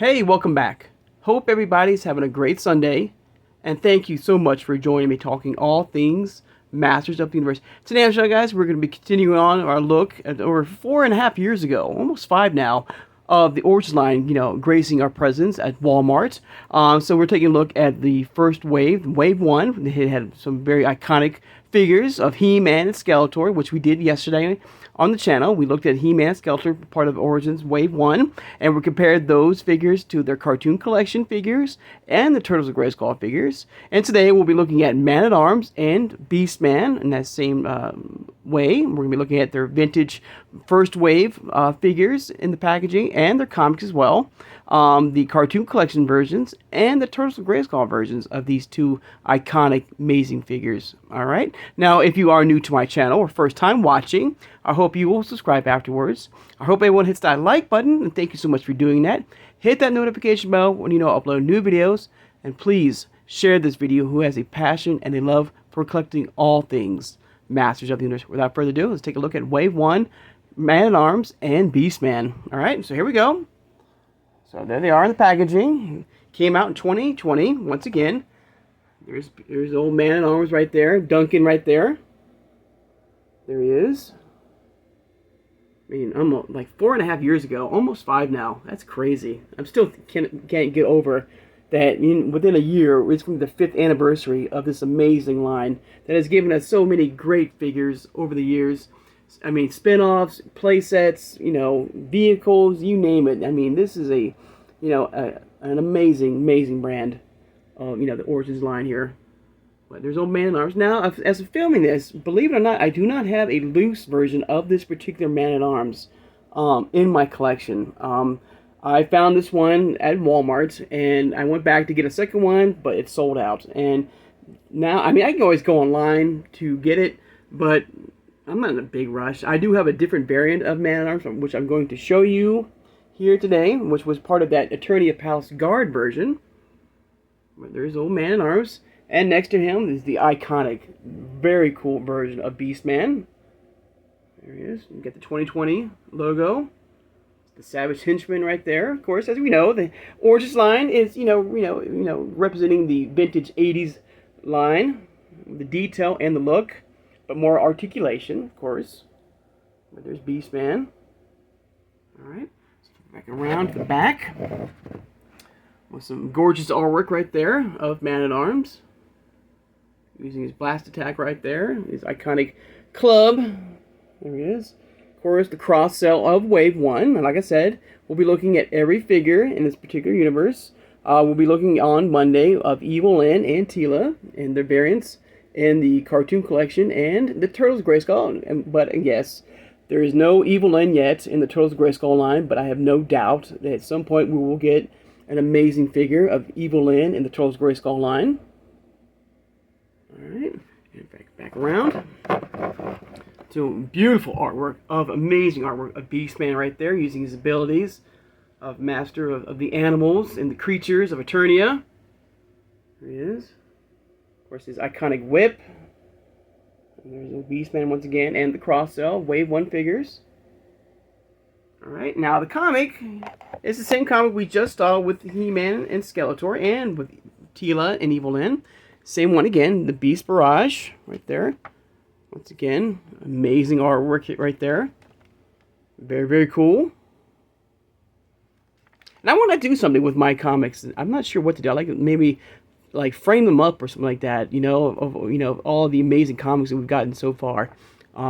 Hey, welcome back. Hope everybody's having a great Sunday, and thank you so much for joining me talking all things Masters of the Universe. Today, guys, we're going to be continuing on our look at over 4.5 years ago, almost 5 now, of the Origins line, gracing our presence at Walmart. So we're taking a look at the first wave, Wave 1. It had some very iconic figures of He-Man and Skeletor, which we did yesterday on the channel. We looked at He-Man and Skeletor, part of Origins Wave 1, and we compared those figures to their cartoon collection figures and the Turtles of Grayskull figures. And today we'll be looking at Man-at-Arms and Beastman in that same way. We're going to be looking at their vintage first wave figures in the packaging and their comics as well. The cartoon collection versions and the Turtles of Grayskull versions of these two iconic, amazing figures. Alright, now if you are new to my channel or first time watching, I hope you will subscribe afterwards. I hope everyone hits that like button, and thank you so much for doing that. Hit that notification bell when you know I upload new videos, and please share this video who has a passion and a love for collecting all things Masters of the Universe. Without further ado, let's take a look at Wave 1, Man-at-Arms, and Beastman. Alright, so here we go. So there they are in the packaging. Came out in 2020. Once again, there's old Man-at-Arms right there. Duncan right there. There he is. I mean, almost like 4.5 years ago, almost 5 now. That's crazy. I'm still can't get over that. Within a year, it's going to be the 5th anniversary of this amazing line that has given us so many great figures over the years. I mean, spin-offs, play sets, vehicles, you name it. I mean, this is an amazing brand. The Origins line here. But there's old Man-at-Arms. Now, as of filming this, believe it or not, I do not have a loose version of this particular Man-at-Arms in my collection. I found this one at Walmart, and I went back to get a second one, but it's sold out. And now, I mean, I can always go online to get it, but I'm not in a big rush. I do have a different variant of Man-at-Arms, which I'm going to show you here today, which was part of that Eternia Palace Guard version. But there's old Man-at-Arms, and next to him is the iconic, very cool version of Beastman. There he is. You get the 2020 logo. The Savage Henchman right there. Of course, as we know, the Origins line is representing the vintage 80s line, the detail and the look. But more articulation, of course. But there's Beastman. Alright. Back around to the back. With some gorgeous artwork right there of Man-at-Arms. Using his blast attack right there. His iconic club. There he is. Of course, the cross-sell of Wave 1. And like I said, we'll be looking at every figure in this particular universe. We'll be looking on Monday of Evil Lyn and Teela and their variants in the cartoon collection and the Turtles of Grayskull. But yes, there is no Evil Lyn yet in the Turtles of Grayskull line, but I have no doubt that at some point we will get an amazing figure of Evil Lyn in the Turtles of Grayskull line. Alright, and back around. So beautiful artwork, amazing artwork of Beastman right there, using his abilities of Master of the Animals and the Creatures of Eternia. There he is. Of course, his iconic whip. And there's old Beastman once again, and the cross-sell Wave 1 figures. Alright, now the comic is the same comic we just saw with He-Man and Skeletor, and with Teela and Evil Lyn. Same one again, the Beast Barrage, right there. Once again, amazing artwork right there. Very, very cool. And I want to do something with my comics. I'm not sure what to do. I like maybe frame them up or something like that. Of all the amazing comics that we've gotten so far.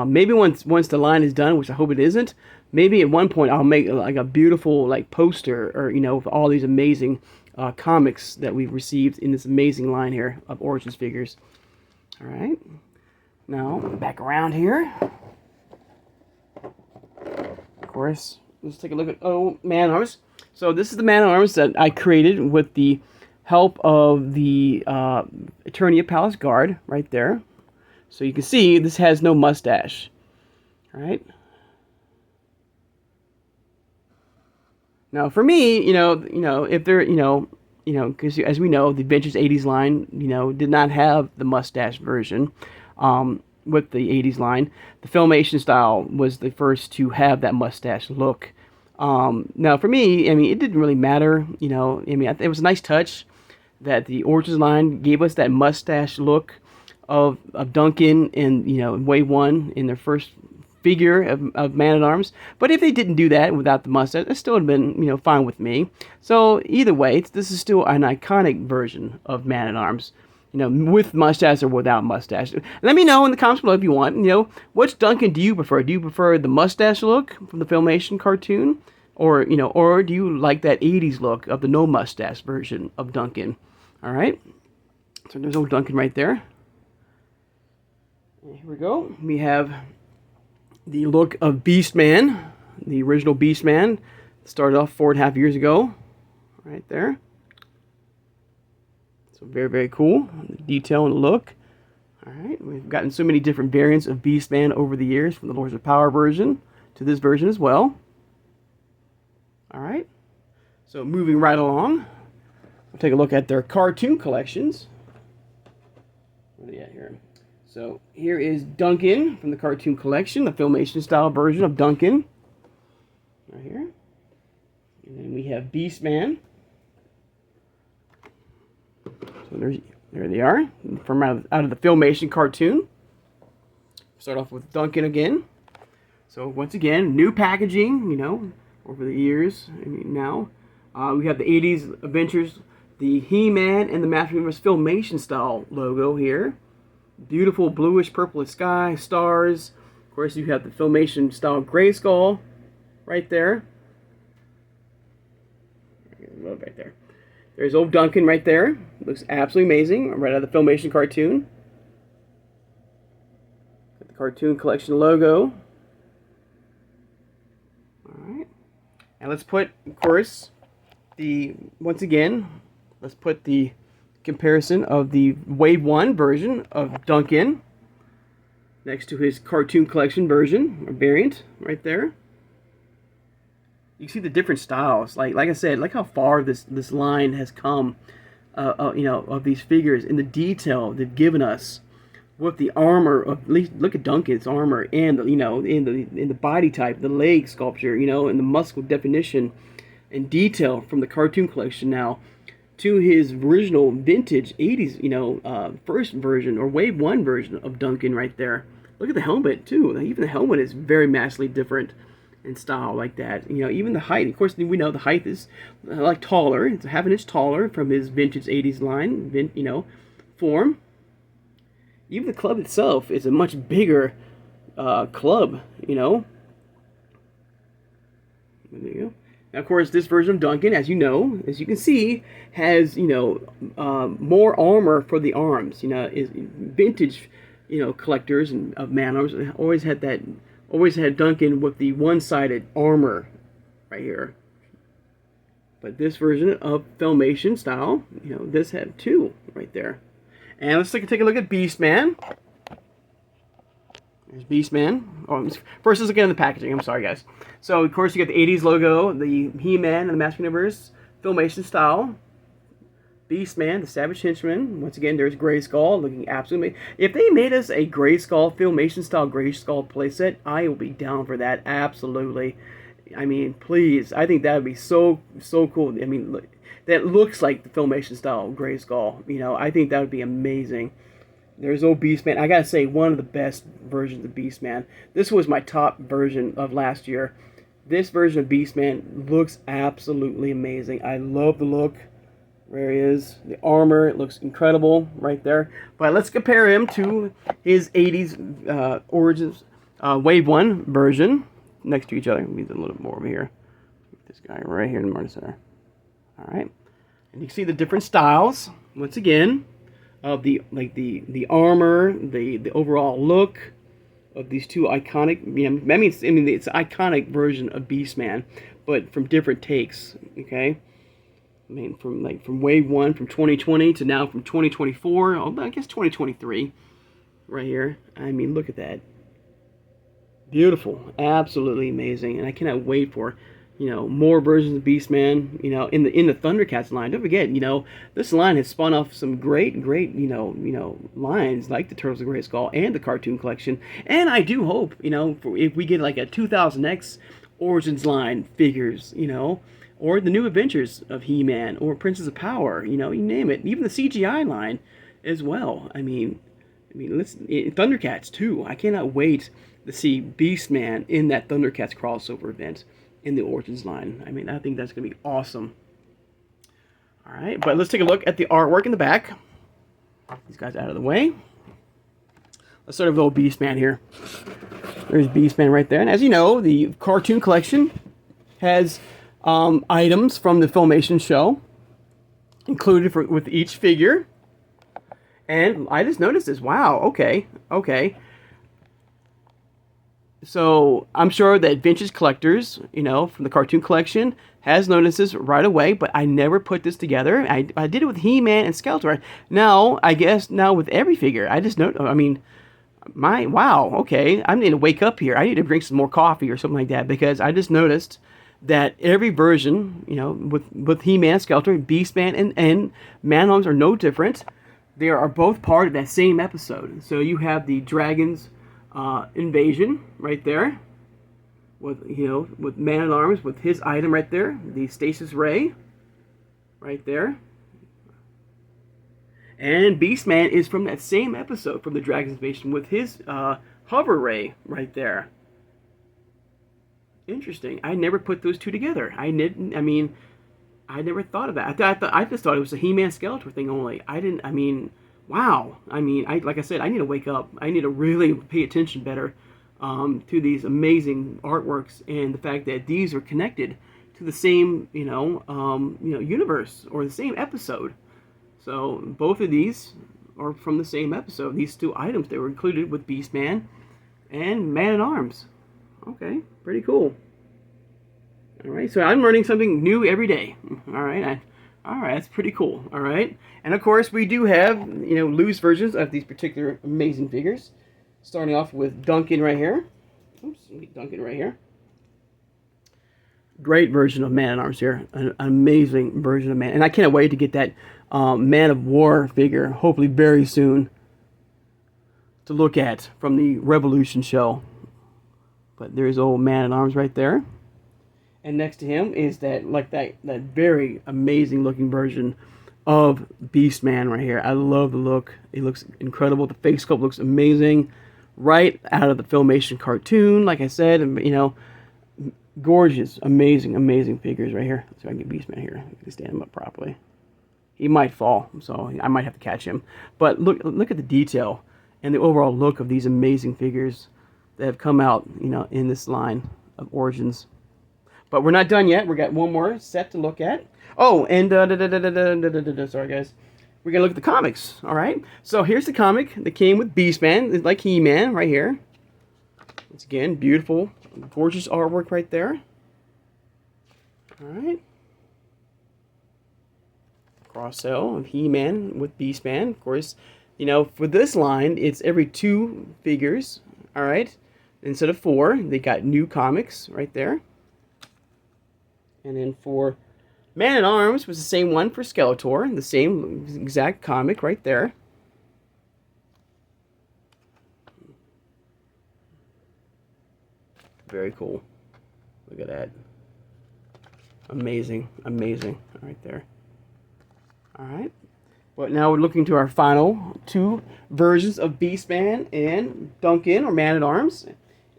Maybe once the line is done, which I hope it isn't. Maybe at one point I'll make like a beautiful poster or of all these amazing comics that we've received in this amazing line here of Origins figures. All right. Now back around here. Of course, let's take a look at Man-at-Arms. So this is the Man-at-Arms that I created with the help of the Eternia Palace Guard right there. So you can see this has no mustache. All right. Now for me, if they're, because as we know, the vintage 80s line, did not have the mustache version. With the 80s line, the Filmation style was the first to have that mustache look. Now, for me, I mean, it didn't really matter. You know, I mean, it was a nice touch that the Origins line gave us that mustache look of Duncan in, you know, in Wave 1 in their first figure of Man-at-Arms. But if they didn't do that without the mustache, it still would have been, you know, fine with me. So either way, this is still an iconic version of Man-at-Arms, you know, with mustache or without mustache. Let me know in the comments below if you want, you know, which Duncan do you prefer? Do you prefer the mustache look from the Filmation cartoon? Or, you know, or do you like that 80s look of the no mustache version of Duncan? All right. So there's old Duncan right there. And here we go. We have the look of Beastman, the original Beastman. Started off 4.5 years ago. Right there. So very, very cool. The detail and the look. All right. We've gotten so many different variants of Beastman over the years, from the Lords of Power version to this version as well. All right. So moving right along, we'll take a look at their cartoon collections. What are they at here? So here is Duncan from the cartoon collection, the Filmation style version of Duncan. Right here. And then we have Beastman. So there they are, from out of the Filmation cartoon. Start off with Duncan again. So once again, new packaging, you know, over the years. I mean, now we have the 80s Adventures, the He-Man and the Master Universe Filmation style logo here. Beautiful bluish purplish sky, stars. Of course, you have the Filmation style Grayskull right there. Right there. There's old Duncan right there. Looks absolutely amazing, right out of the Filmation cartoon. Got the cartoon collection logo. Alright. And let's put, of course, once again, let's put the comparison of the Wave 1 version of Duncan next to his cartoon collection version, or variant, right there. You see the different styles. Like I said, like how far this line has come, you know, of these figures, and the detail they've given us with the armor of, look at Duncan's armor, and you know, in the body type, the leg sculpture, you know, and the muscle definition and detail from the cartoon collection now to his original vintage 80s, you know, first version or Wave 1 version of Duncan right there. Look at the helmet too. Even the helmet is very massively different in style like that. You know, even the height. Of course, we know the height is like taller. It's half an inch taller from his vintage 80s line, you know, form. Even the club itself is a much bigger club, you know. There you go. Now, of course, this version of Duncan, as you know, as you can see, has, you know, more armor for the arms. You know, is vintage, you know, collectors and of Man-at-Arms always had Duncan with the one-sided armor right here. But this version of Filmation style, you know, this had two right there. And let's take a look at Beastman. There's Beastman. Oh, first, let's look at the packaging. I'm sorry, guys. So, of course, you got the 80s logo, the He-Man and the Master Universe Filmation style. Beastman, the Savage Henchman. Once again, there's Grayskull, looking absolutely amazing. If they made us a Grayskull, Filmation style Grayskull playset, I will be down for that. Absolutely. I mean, please. I think that would be so cool. I mean, look, that looks like the Filmation style Grayskull. You know, I think that would be amazing. There's old Beastman. I gotta say, one of the best versions of Beastman. This was my top version of last year. This version of Beastman looks absolutely amazing. I love the look. There he is. The armor, it looks incredible right there. But let's compare him to his 80s Origins Wave 1 version next to each other. We need a little bit more over here. This guy right here in the center. Alright. And you can see the different styles, once again, of the armor, the overall look of these two iconic, you know, I mean it's an iconic version of Beastman, but from different takes, okay? I mean, from Wave 1 from 2020 to now from 2024, I guess 2023, right here. I mean, look at that. Beautiful, absolutely amazing, and I cannot wait for, you know, more versions of Beastman, you know, in the Thundercats line. Don't forget, you know, this line has spun off some great, you know, lines like the Turtles of Grayskull and the cartoon collection. And I do hope, you know, if we get like a 2000X Origins line figures, you know, or the New Adventures of He-Man, or Princess of Power, you know, you name it. Even the CGI line as well. Listen, Thundercats too. I cannot wait to see Beastman in that Thundercats crossover event in the Origins line. I mean, I think that's going to be awesome. All right, but let's take a look at the artwork in the back. These guys out of the way. Let's start with old Beastman here. There's Beastman right there. And as you know, the cartoon collection has items from the Filmation show included with each figure. And I just noticed this. Wow, okay. So I'm sure that vintage collectors, you know, from the cartoon collection has noticed this right away, but I never put this together. I did it with He-Man and Skeletor. Now, I guess now with every figure, I just know, I mean, wow, okay, I need to wake up here. I need to drink some more coffee or something like that, because I just noticed that every version, you know, with He-Man, Skeletor, Beastman, and Man-Arms are no different. They are both part of that same episode. So you have the Dragons invasion right there, with, you know, with Man-at-Arms with his item right there, the Stasis Ray right there. And Beastman is from that same episode, from the Dragons invasion, with his Hover Ray right there. Interesting. I never put those two together. I never thought of that. I just thought it was a He-Man Skeletor thing only. Wow. Like I said, I need to wake up. I need to really pay attention better to these amazing artworks, and the fact that these are connected to the same, universe, or the same episode. So both of these are from the same episode. These two items that were included with Beastman and Man-at-Arms. Okay, pretty cool. All right, so I'm learning something new every day. All right, that's pretty cool. All right, and of course we do have, loose versions of these particular amazing figures. Starting off with Duncan right here. Oops, Duncan right here. Great version of Man-at-Arms here. An amazing version of Man. And I can't wait to get that Man of War figure, hopefully very soon, to look at from the Revolution show. But there's old Man-at-Arms right there. And next to him is that very amazing looking version of Beastman right here. I love the look. It looks incredible. The face sculpt looks amazing. Right out of the Filmation cartoon, like I said, and gorgeous, amazing figures right here. So I can get Beastman here. I can stand him up properly. He might fall, so I might have to catch him. But look at the detail and the overall look of these amazing figures that have come out, in this line of Origins. But we're not done yet. We got one more set to look at. Oh, and sorry guys. We're going to look at the comics, all right? So here's the comic that came with Beastman. It's like He-Man right here. Once again, beautiful, gorgeous artwork right there. All right. Cross-sell of He-Man with Beastman. Of course, for this line, it's every 2 figures, all right? Instead of 4, they got new comics right there. And then for Man-at-Arms was the same one for Skeletor, the same exact comic right there. Very cool. Look at that. Amazing right there. All right. But now we're looking to our final 2 versions of Beastman and Duncan, or Man-at-Arms,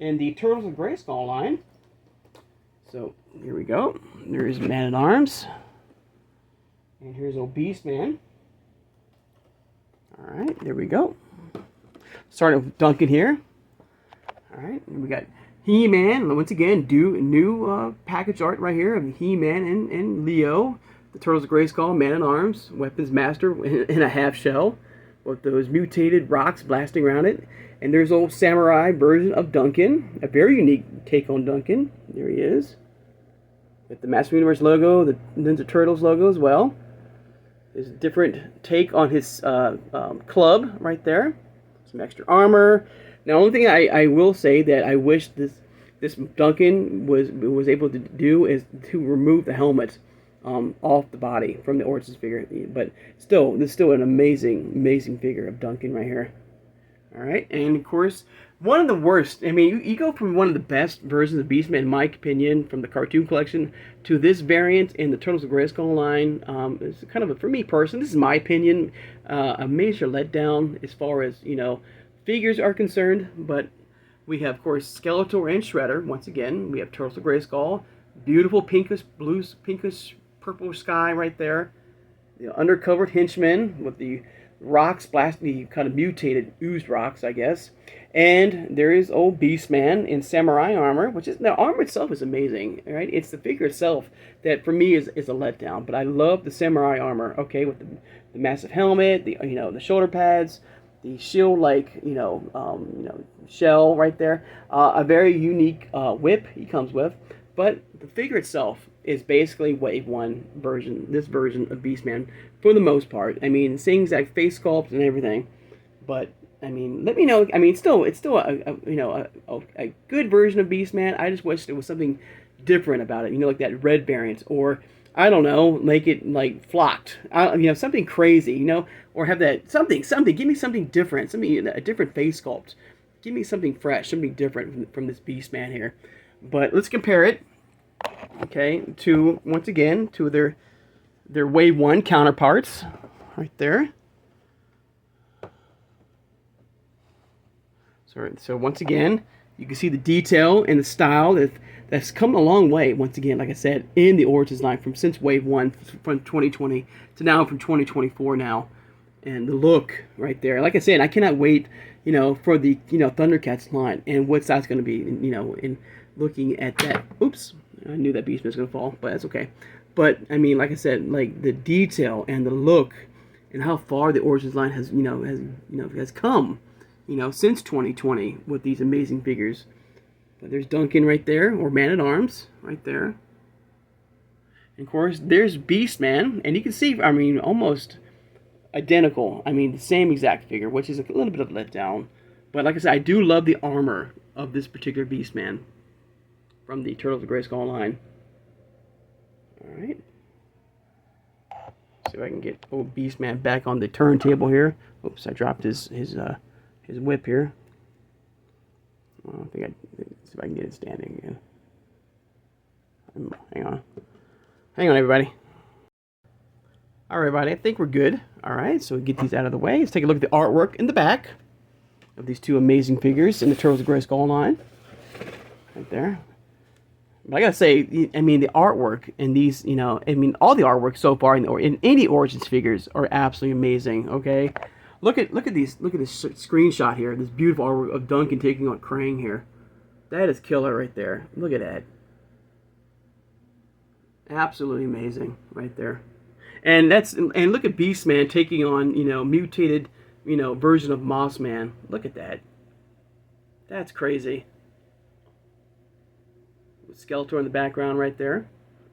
and the Turtles of Grayskull line. So here we go. There's Man-at-Arms. And here's old Beastman. Alright, there we go. Starting with Duncan here. Alright, and we got He-Man. Once again, new package art right here of He-Man and Leo. The Turtles of Grayskull, Man-at-Arms, Weapons Master in a half shell, with those mutated rocks blasting around it. And there's old samurai version of Duncan. A very unique take on Duncan. There he is. With the Master Universe logo, the Ninja Turtles logo as well. There's a different take on his club right there. Some extra armor. Now, only thing I will say that I wish this Duncan was able to do is to remove the helmet off the body from the Origins figure. But still, this is still an amazing figure of Duncan right here. All right, and of course, one of the worst. I mean, you go from one of the best versions of Beastman, in my opinion, from the cartoon collection, to this variant in the Turtles of Grayskull line. It's kind of for me personally, this is my opinion, a major letdown as far as figures are concerned. But we have, of course, Skeletor and Shredder. Once again, we have Turtles of Grayskull, beautiful pinkish blues, pinkish purple sky right there. The undercovered henchmen with the rocks, the kind of mutated oozed rocks, I guess. And there is old Beastman in samurai armor, which is, the armor itself is amazing, right? It's the figure itself that for me is a letdown. But I love the samurai armor, okay, with the massive helmet, the shoulder pads, the shield shell right there. A very unique whip he comes with. But the figure itself is basically Wave 1 version, this version of Beastman, for the most part. I mean, same exact face sculpt and everything. But, I mean, let me know. I mean, it's still a good version of Beastman. I just wish there was something different about it. Like that red variant. Or, I don't know, make it, like, flocked. Something crazy, Or have that, something. Give me something different. A different face sculpt. Give me something fresh, something different from this Beastman here. But let's compare it, okay, to, once again, to their Wave 1 counterparts, right there. So once again, you can see the detail and the style that's come a long way, once again, like I said, in the Origins line since Wave 1, from 2020 to now from 2024 now. And the look right there, like I said, I cannot wait, for the, Thundercats line and what that's going to be, in looking at that. Oops, I knew that Beastman was going to fall, but that's okay. But, I mean, like I said, like, the detail and the look and how far the Origins line has come, since 2020 with these amazing figures. But there's Duncan right there, or Man-at-Arms right there. And, of course, there's Beastman, and you can see, I mean, almost identical. I mean, the same exact figure, which is a little bit of a letdown. But, like I said, I do love the armor of this particular Beastman from the Turtles of Grayskull line. Alright. See if I can get old Beastman back on the turntable here. Oops, I dropped his whip here. I think see if I can get it standing again. Hang on. Hang on, everybody. Alright, everybody, I think we're good. Alright, so we get these out of the way. Let's take a look at the artwork in the back of these two amazing figures in the Turtles of Grayskull line. Right there. But I gotta say, I mean, the artwork in these, I mean, all the artwork so far in any Origins figures are absolutely amazing. Okay, look at this screenshot here. This beautiful artwork of Duncan taking on Krang here. That is killer right there. Look at that. Absolutely amazing right there. And look at Beastman taking on mutated version of Mossman. Look at that. That's crazy. Skeletor in the background right there.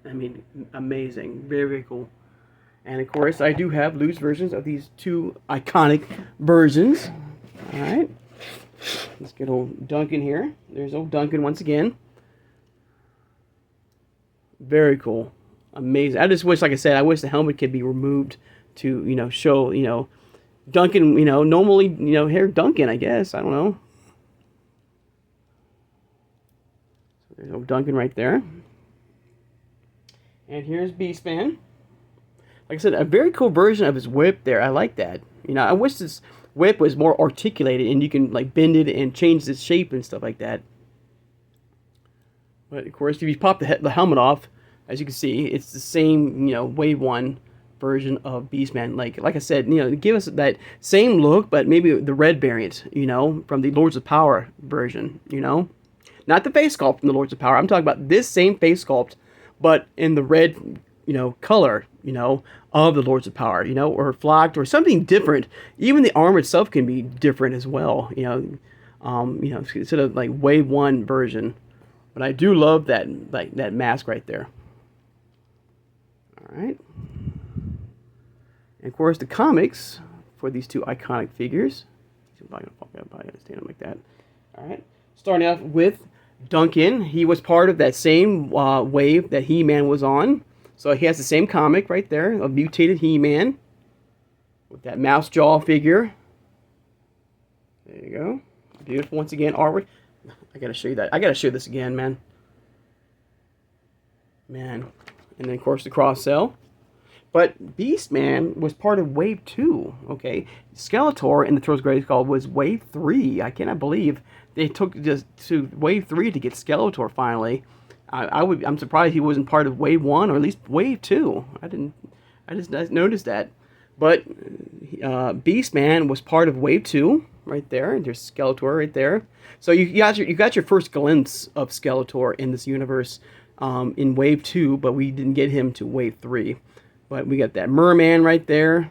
I mean, amazing. Very, very cool. And, of course, I do have loose versions of these two iconic versions. Alright. Let's get old Duncan here. There's old Duncan once again. Very cool. Amazing. I just wish, like I said, I wish the helmet could be removed to, show, Duncan, normally, hair Duncan, I guess. I don't know. There's old Duncan right there. And here's Beastman. Like I said, a very cool version of his whip there. I like that. I wish this whip was more articulated and you can like bend it and change its shape and stuff like that. But of course, if you pop the helmet off, as you can see, it's the same, Wave 1 version of Beastman. Like I said, give us that same look, but maybe the red variant, from the Lords of Power version, Not the face sculpt from the Lords of Power. I'm talking about this same face sculpt, but in the red, color, of the Lords of Power, or flocked or something different. Even the armor itself can be different as well, instead of like Wave 1 version. But I do love that mask right there. All right. And of course, the comics for these two iconic figures. I'm gonna stand them like that. All right. Starting off with Duncan. He was part of that same wave that He-Man was on. So he has the same comic right there of mutated He-Man with that mouse jaw figure. There you go. Beautiful once again artwork. I gotta show you that. I gotta show this again, man. Man. And then, of course, the cross-sell. But Beastman was part of Wave 2, okay? Skeletor in the Turtles Greatest Call was Wave 3. I cannot believe they took just to Wave 3 to get Skeletor finally. I'm surprised he wasn't part of Wave 1 or at least Wave 2. I just noticed that. But Beastman was part of Wave 2 right there. There's Skeletor right there. So you got your first glimpse of Skeletor in this universe in Wave 2, but we didn't get him to Wave 3. But we got that Merman right there.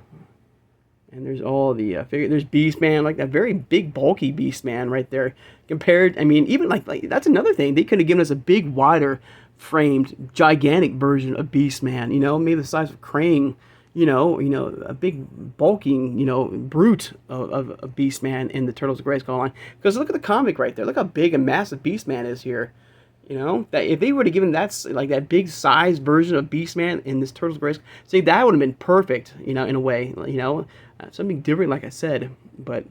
And there's all the there's Beastman, like that very big, bulky Beastman right there. Compared, I mean, even like that's another thing. They could have given us a big, wider framed, gigantic version of Beastman. You know, maybe the size of Krang. You know, a big, bulking, brute of Beastman in the Turtles of Greatest Call line. Because look at the comic right there. Look how big and massive Beastman is here. You know, that if they would have given that big size version of Beastman in this Turtles Greatest, see, that would have been perfect. You know, in a way. You know, something different, like I said. But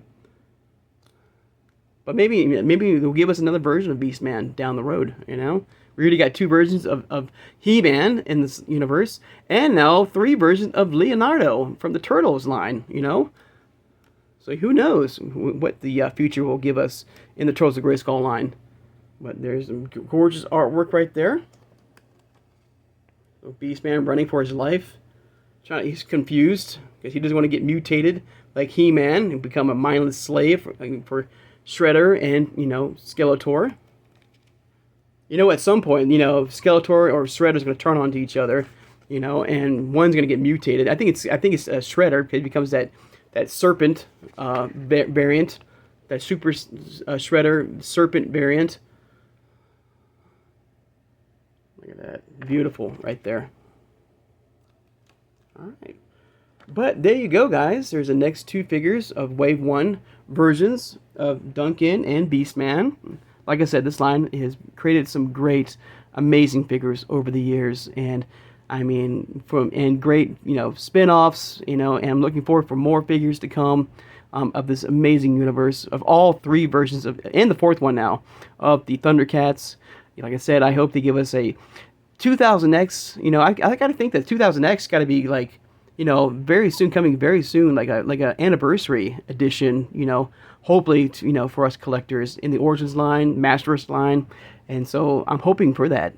maybe they'll give us another version of Beastman down the road. You know, we already got 2 versions of He-Man in this universe, and now 3 versions of Leonardo from the Turtles line. You know, so who knows what the future will give us in the Turtles of Greatest Call line. But there's some gorgeous artwork right there. So Beastman running for his life. He's confused because he doesn't want to get mutated like He-Man and become a mindless slave for Shredder and, Skeletor. At some point, Skeletor or Shredder's going to turn on to each other, and one's going to get mutated. I think it's Shredder, because it becomes that serpent variant, that super Shredder serpent variant. Look at that. Beautiful right there. Alright. But there you go, guys. There's the next 2 figures of Wave 1 versions of Duncan and Beastman. Like I said, this line has created some great, amazing figures over the years. And, I mean, great, spin-offs, and I'm looking forward for more figures to come of this amazing universe of all 3 versions of, and the 4th one now, of the Thundercats. Like I said, I hope they give us a 2000X. I gotta think that 2000X gotta be like, very soon, coming very soon, like a anniversary edition. Hopefully, for us collectors in the Origins line, Masterverse line, and so I'm hoping for that.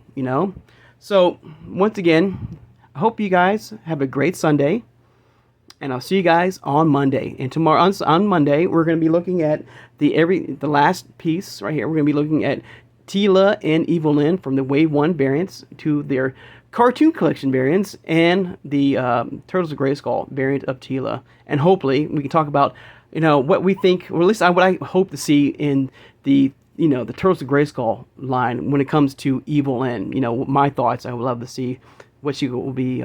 So once again, I hope you guys have a great Sunday, and I'll see you guys on Monday. And tomorrow on Monday, we're gonna be looking at the last piece right here. We're gonna be looking at Teela and Evelyn from the Wave 1 variants to their cartoon collection variants and the Turtles of Grayskull variant of Teela. And hopefully we can talk about, what we think, or at least what I hope to see in the, the Turtles of Grayskull line when it comes to Evelyn. My thoughts. I would love to see what she will be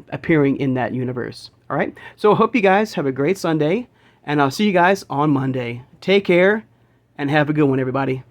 appearing in that universe. All right. So I hope you guys have a great Sunday, and I'll see you guys on Monday. Take care and have a good one, everybody.